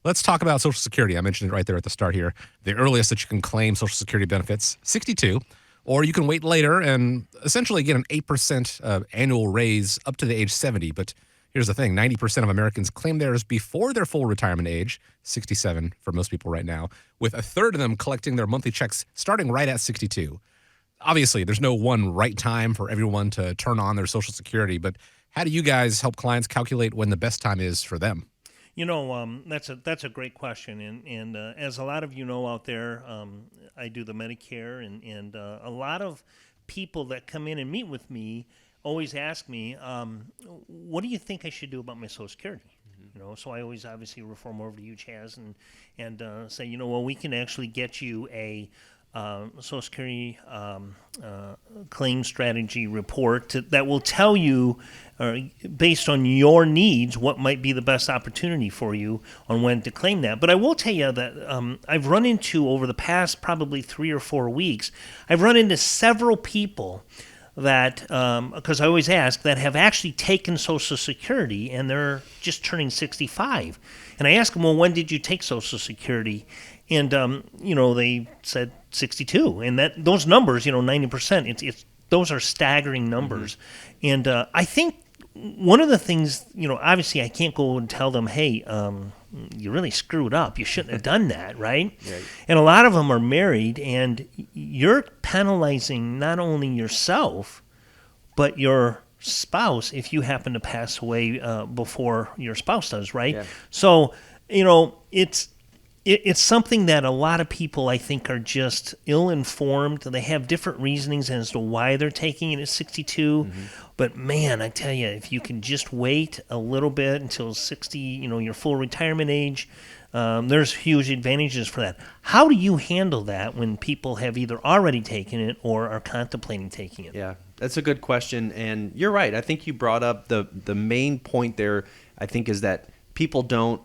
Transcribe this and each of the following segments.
Let's talk about Social Security. I mentioned it right there at the start here. The earliest that you can claim Social Security benefits, 62, or you can wait later and essentially get an 8% annual raise up to the age 70. But here's the thing, 90% of Americans claim theirs before their full retirement age, 67 for most people right now, with a third of them collecting their monthly checks starting right at 62. Obviously, there's no one right time for everyone to turn on their Social Security, but how do you guys help clients calculate when the best time is for them? That's a great question, and as a lot of you know out there, I do the Medicare, and a lot of people that come in and meet with me always ask me, what do you think I should do about my Social Security? So I always obviously refer them over to you, Chaz, and say, well, we can actually get you a Social Security claim strategy report that will tell you, based on your needs, what might be the best opportunity for you on when to claim that. But I will tell you that I've run into, over the past probably 3 or 4 weeks, I've run into several people that, because I always ask, that have actually taken Social Security and they're just turning 65. And I ask them, well, when did you take Social Security? And, they said 62. And those numbers, 90%, those are staggering numbers. Mm-hmm. And I think one of the things, obviously I can't go and tell them, hey, you really screwed up. You shouldn't have done that, right? Right. And a lot of them are married, and you're penalizing not only yourself, but your spouse if you happen to pass away before your spouse does, right? Yeah. So, it's something that a lot of people, I think, are just ill-informed. They have different reasonings as to why they're taking it at 62. Mm-hmm. But, man, I tell you, if you can just wait a little bit until 60, your full retirement age, there's huge advantages for that. How do you handle that when people have either already taken it or are contemplating taking it? Yeah, that's a good question. And you're right. I think you brought up the main point there, I think, is that people don't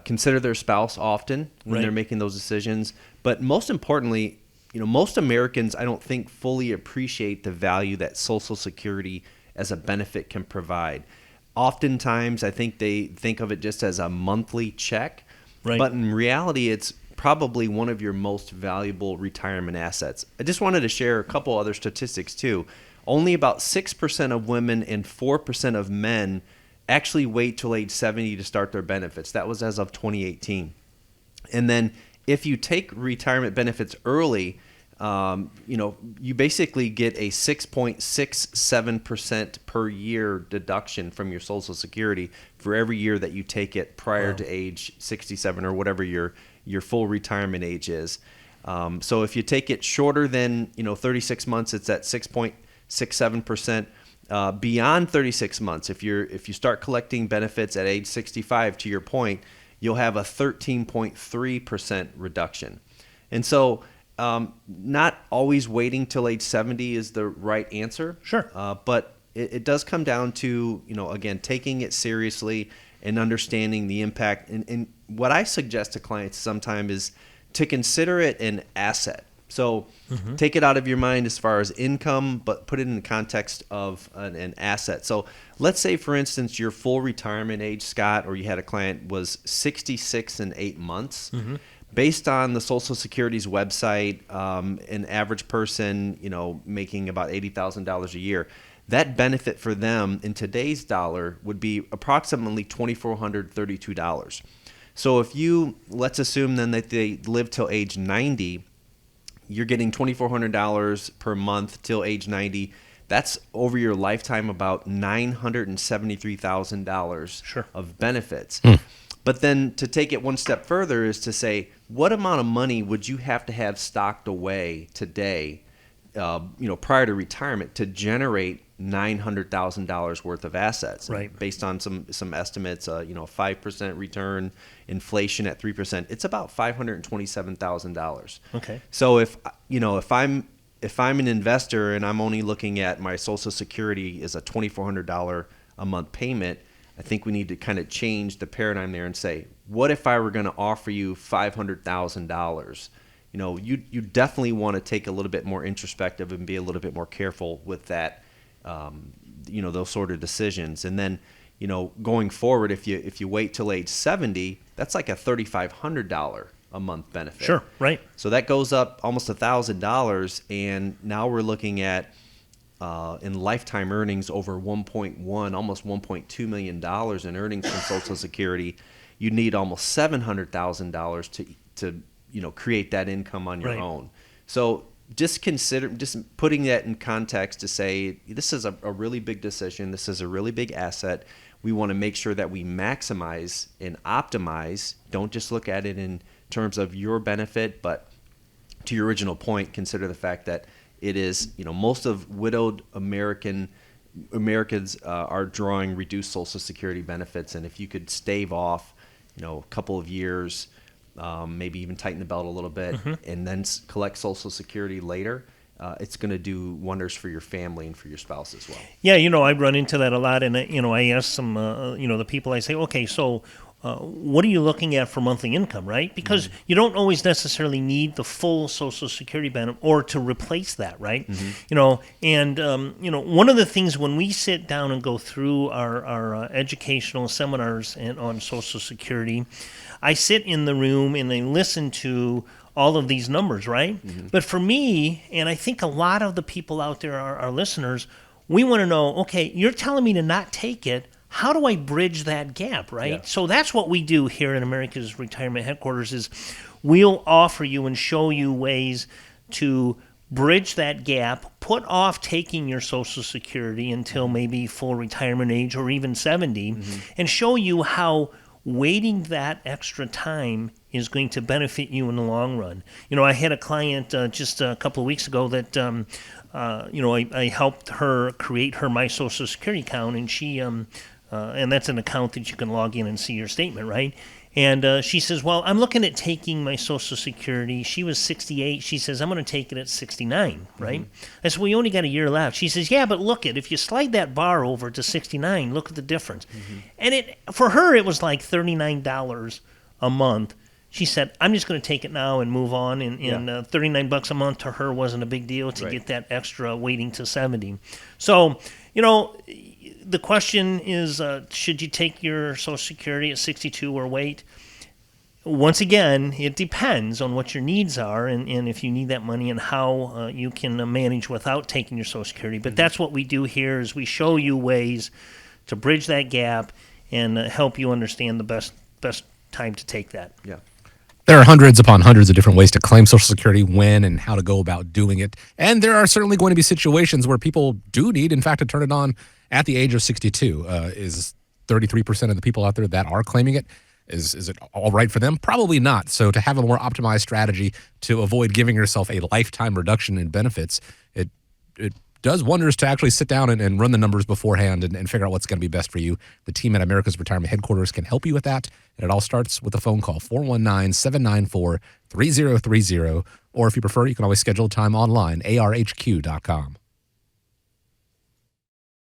consider their spouse often when they're making those decisions. But most importantly, most Americans, I don't think, fully appreciate the value that Social Security as a benefit can provide. Oftentimes, I think they think of it just as a monthly check. Right. But in reality, it's probably one of your most valuable retirement assets. I just wanted to share a couple other statistics, too. Only about 6% of women and 4% of men actually wait till age 70 to start their benefits. That was as of 2018. And then if you take retirement benefits early, you basically get a 6.67% per year deduction from your Social Security for every year that you take it prior to age 67 or whatever your full retirement age is. So if you take it shorter than 36 months, it's at 6.67%. Beyond 36 months, if you start collecting benefits at age 65, to your point, you'll have a 13.3% reduction. And so not always waiting till age 70 is the right answer. Sure. But it does come down to, again, taking it seriously and understanding the impact. And what I suggest to clients sometimes is to consider it an asset. So take it out of your mind as far as income, but put it in the context of an asset. So let's say, for instance, your full retirement age, Scott, or you had a client was 66 and 8 months. Mm-hmm. Based on the Social Security's website, an average person, making about $80,000 a year, that benefit for them in today's dollar would be approximately $2,432. So if let's assume then that they live till age 90, you're getting $2,400 per month till age 90. That's over your lifetime about $973,000 of benefits. But then to take it one step further is to say, what amount of money would you have to have stocked away today, prior to retirement, to generate $900,000 worth of assets? Right. Based on some estimates, 5% return, inflation at 3%, it's about $527,000. Okay. So if I'm an investor and I'm only looking at my Social Security as a $2,400 a month payment, I think we need to kind of change the paradigm there and say, what if I were going to offer you $500,000? You definitely want to take a little bit more introspective and be a little bit more careful with that, those sort of decisions. And then, going forward, if you wait till age 70, that's like a $3,500 a month benefit. Sure, right. So that goes up almost $1,000, and now we're looking at in lifetime earnings over 1.1, almost $1.2 million in earnings from Social Security. You need almost $700,000 to create that income on your Right. own. So just putting that in context to say this is a really big decision. This is a really big asset. We want to make sure that we maximize and optimize. Don't just look at it in terms of your benefit, but to your original point, consider the fact that it is, most of widowed Americans are drawing reduced Social Security benefits, and if you could stave off, a couple of years, maybe even tighten the belt a little bit, and then collect Social Security later, it's going to do wonders for your family and for your spouse as well. Yeah, I run into that a lot, and I ask some, the people, I say, okay, so what are you looking at for monthly income, right? Because you don't always necessarily need the full Social Security benefit or to replace that, right? One of the things when we sit down and go through our educational seminars on Social Security, I sit in the room and I listen to all of these numbers, right? But for me, and I think a lot of the people out there, our listeners, we want to know, okay, you're telling me to not take it. How do I bridge that gap, right? Yeah. So that's what we do here at America's Retirement Headquarters is we'll offer you and show you ways to bridge that gap, put off taking your Social Security until maybe full retirement age or even 70, and show you how waiting that extra time is going to benefit you in the long run. I had a client just a couple of weeks ago that, I helped her create her My Social Security account, and she, and that's an account that you can log in and see your statement, right? And she says, well, I'm looking at taking my Social Security. She was 68. She says, I'm going to take it at 69, right? I said, well, you only got a year left. She says, yeah, but look if you slide that bar over to 69, look at the difference. And for her, it was like $39 a month. She said, I'm just going to take it now and move on. And $39 a month to her wasn't a big deal to get that extra waiting to 70. So, the question is, should you take your Social Security at 62 or wait? Once again, it depends on what your needs are and if you need that money and how you can manage without taking your Social Security. But that's what we do here is we show you ways to bridge that gap and help you understand the best time to take that. Yeah. There are hundreds upon hundreds of different ways to claim Social Security, when and how to go about doing it. And there are certainly going to be situations where people do need, in fact, to turn it on at the age of 62. Is 33% of the people out there that are claiming it, is it all right for them? Probably not. So to have a more optimized strategy to avoid giving yourself a lifetime reduction in benefits, it does wonders to actually sit down and run the numbers beforehand and figure out what's going to be best for you. The team at America's Retirement Headquarters can help you with that. And it all starts with a phone call, 419-794-3030. Or if you prefer, you can always schedule time online, arhq.com.